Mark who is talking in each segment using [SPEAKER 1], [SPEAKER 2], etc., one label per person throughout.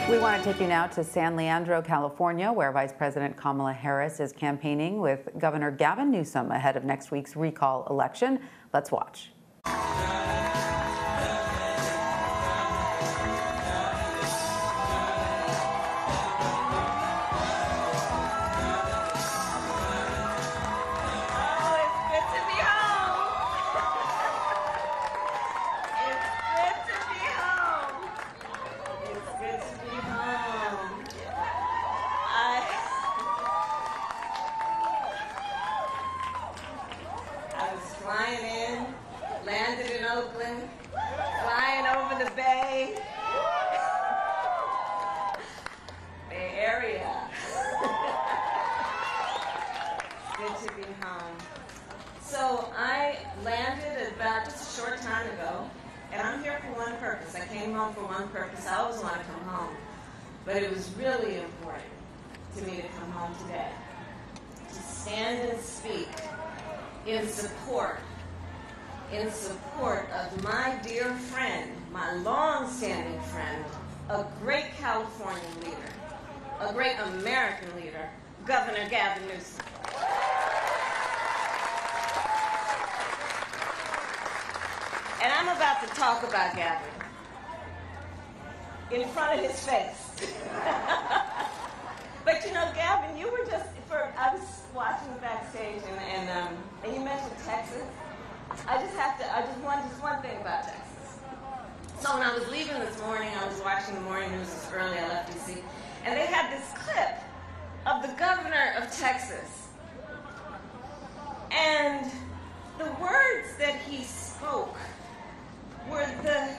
[SPEAKER 1] We want to take you now to San Leandro, California, where Vice President Kamala Harris is campaigning with Governor Gavin Newsom ahead of next week's recall election. Let's watch.
[SPEAKER 2] Landed in Oakland, flying over the Bay Area. Good to be home. So I landed about just a short time ago, and I'm here for one purpose. I came home for one purpose. I always want to come home, but it was really important to me to come home today, to stand and speak in support of my dear friend, my long-standing friend, a great California leader, a great American leader, Governor Gavin Newsom. And I'm about to talk about Gavin in front of his face. But you know, Gavin, you were I was watching the backstage and you mentioned Texas. I just want one thing about Texas. So when I was leaving this morning, I was watching the morning news this early, I left DC, and they had this clip of the governor of Texas. And the words that he spoke were the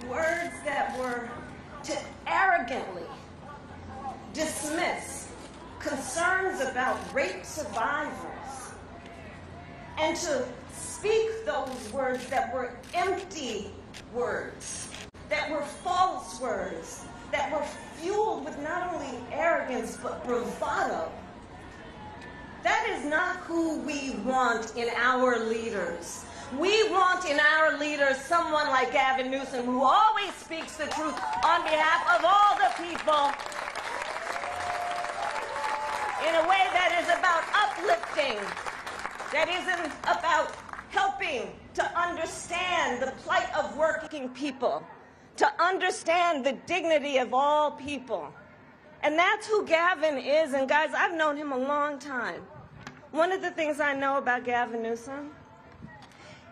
[SPEAKER 2] words that were to arrogantly dismiss concerns about rape survivors and to speak those words that were empty words, that were false words, that were fueled with not only arrogance but bravado. That is not who we want in our leaders. We want in our leaders someone like Gavin Newsom, who always speaks the truth on behalf of all the people in a way that is about uplifting, that isn't about helping to understand the plight of working people, to understand the dignity of all people. And that's who Gavin is. And guys, I've known him a long time. One of the things I know about Gavin Newsom,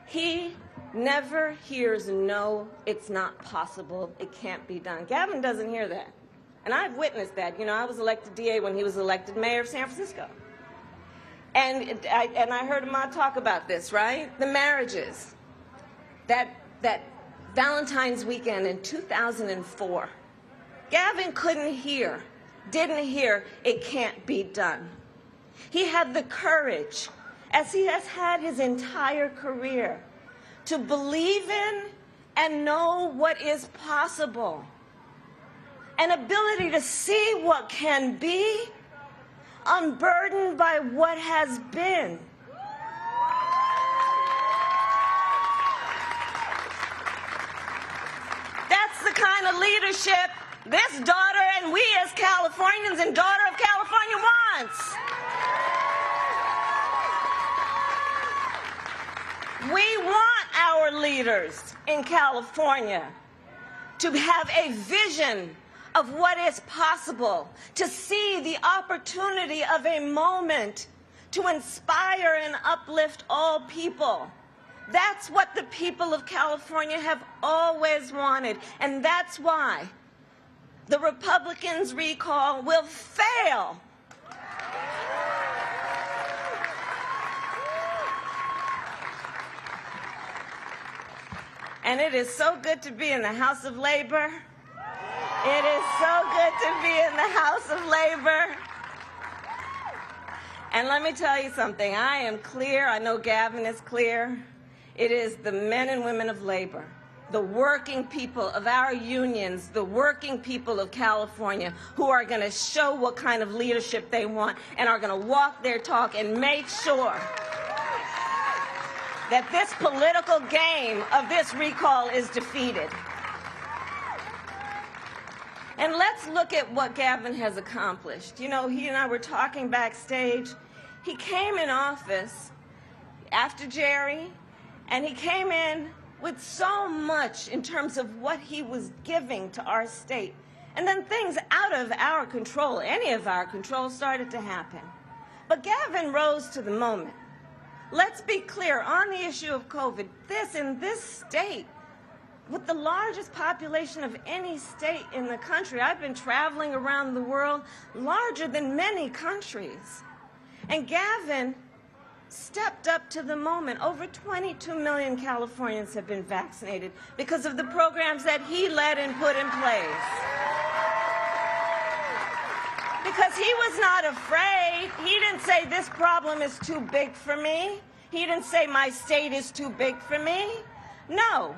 [SPEAKER 2] he never hears no, it's not possible, it can't be done. Gavin doesn't hear that. And I've witnessed that. You know, I was elected DA when he was elected mayor of San Francisco. And I heard him talk about this, right? The marriages. That Valentine's weekend in 2004. Gavin didn't hear, it can't be done. He had the courage, as he has had his entire career, to believe in and know what is possible. An ability to see what can be, unburdened by what has been. That's the kind of leadership this daughter and we as Californians and daughter of California wants. We want our leaders in California to have a vision of what is possible, to see the opportunity of a moment to inspire and uplift all people. That's what the people of California have always wanted, and that's why the Republicans' recall will fail. And it is so good to be in the House of Labor. It is so good to be in the House of Labor. And let me tell you something. I am clear. I know Gavin is clear. It is the men and women of labor, the working people of our unions, the working people of California who are going to show what kind of leadership they want and are going to walk their talk and make sure that this political game of this recall is defeated. And let's look at what Gavin has accomplished. You know, he and I were talking backstage. He came in office after Jerry, and he came in with so much in terms of what he was giving to our state. And then things out of our control, any of our control, started to happen. But Gavin rose to the moment. Let's be clear, on the issue of COVID, in this state, with the largest population of any state in the country, I've been traveling around the world, larger than many countries. And Gavin stepped up to the moment. Over 22 million Californians have been vaccinated because of the programs that he led and put in place. Because he was not afraid. He didn't say this problem is too big for me. He didn't say my state is too big for me. No.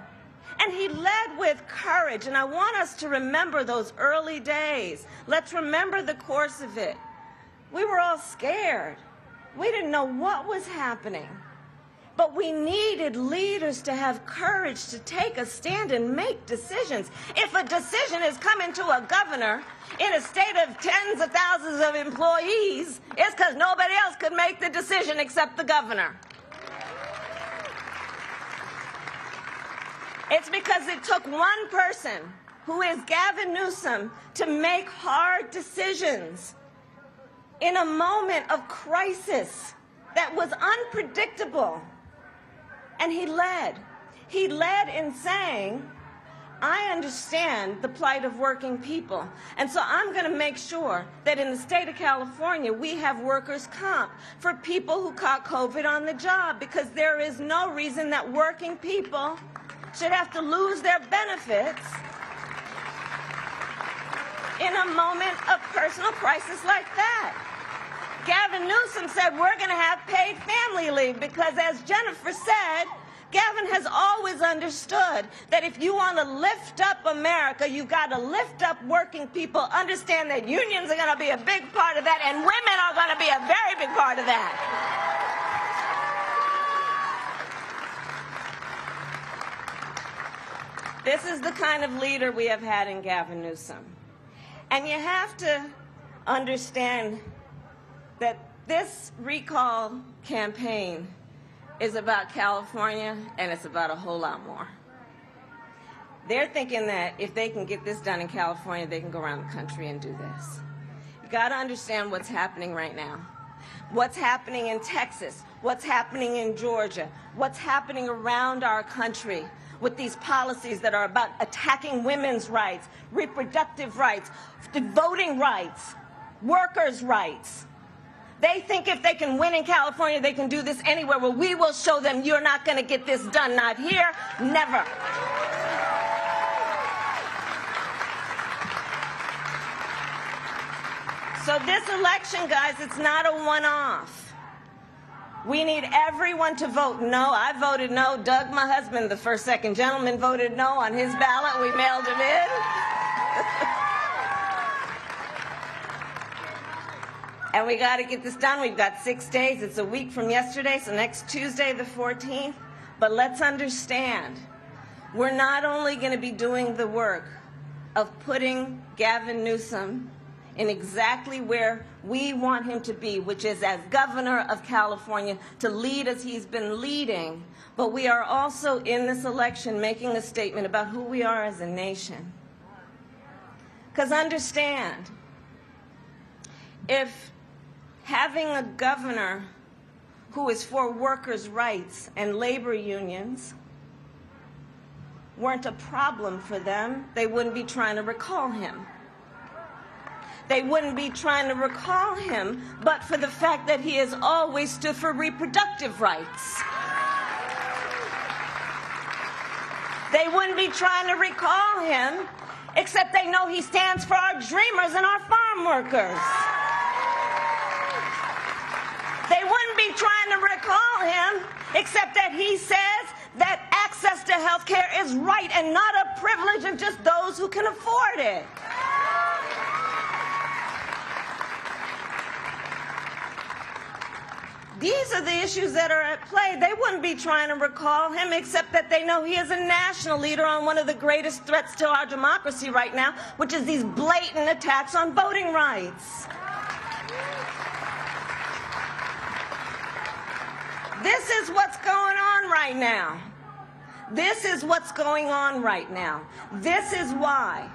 [SPEAKER 2] And he led with courage. And I want us to remember those early days. Let's remember the course of it. We were all scared. We didn't know what was happening. But we needed leaders to have courage to take a stand and make decisions. If a decision is coming to a governor in a state of tens of thousands of employees, it's because nobody else could make the decision except the governor. It's because it took one person, who is Gavin Newsom, to make hard decisions in a moment of crisis that was unpredictable. And he led. He led in saying, I understand the plight of working people. And so I'm going to make sure that in the state of California, we have workers' comp for people who caught COVID on the job, because there is no reason that working people should have to lose their benefits in a moment of personal crisis like that. Gavin Newsom said we're going to have paid family leave because, as Jennifer said, Gavin has always understood that if you want to lift up America, you've got to lift up working people, understand that unions are going to be a big part of that, and women are going to be a very big part of that. This is the kind of leader we have had in Gavin Newsom. And you have to understand that this recall campaign is about California, and it's about a whole lot more. They're thinking that if they can get this done in California, they can go around the country and do this. You got to understand what's happening right now. What's happening in Texas, what's happening in Georgia, what's happening around our country with these policies that are about attacking women's rights, reproductive rights, voting rights, workers' rights. They think if they can win in California, they can do this anywhere. Well, we will show them you're not going to get this done. Not here, never. So this election, guys, it's not a one-off. We need everyone to vote no. I voted no. Doug, my husband, the second gentleman, voted no on his ballot. We mailed him in. And we got to get this done. We've got 6 days. It's a week from yesterday, so next Tuesday, the 14th. But let's understand, we're not only going to be doing the work of putting Gavin Newsom in exactly where we want him to be, which is as governor of California, to lead as he's been leading, but we are also in this election making a statement about who we are as a nation. Because understand, if having a governor who is for workers' rights and labor unions weren't a problem for them, they wouldn't be trying to recall him. They wouldn't be trying to recall him but for the fact that he has always stood for reproductive rights. They wouldn't be trying to recall him except they know he stands for our dreamers and our farm workers. They wouldn't be trying to recall him except that he says that access to health care is right and not a privilege of just those who can afford it. these are the issues that are at play. They wouldn't be trying to recall him except that they know he is a national leader on one of the greatest threats to our democracy right now, which is these blatant attacks on voting rights. This is what's going on right now. This is what's going on right now. This is why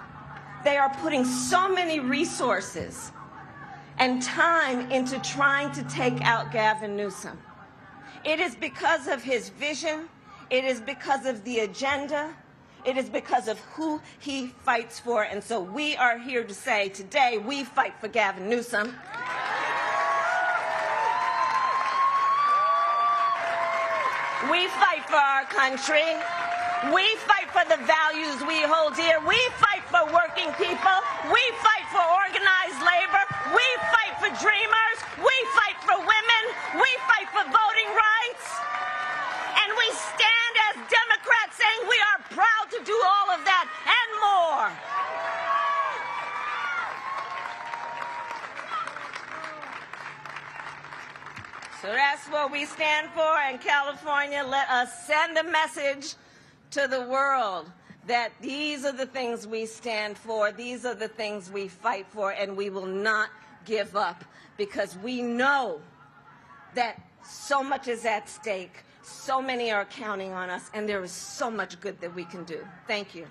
[SPEAKER 2] they are putting so many resources and time into trying to take out Gavin Newsom. It is because of his vision. It is because of the agenda. It is because of who he fights for. And so we are here to say today we fight for Gavin Newsom. We fight for our country. We fight for the values we hold dear. We fight for working people. We fight for organized labor. We fight for dreamers. We fight for women. We fight for voting rights. And we stand as Democrats saying we are proud to do all of that and more. So that's what we stand for in California. Let us send a message to the world that these are the things we stand for, these are the things we fight for, and we will not give up because we know that so much is at stake, so many are counting on us, and there is so much good that we can do. Thank you.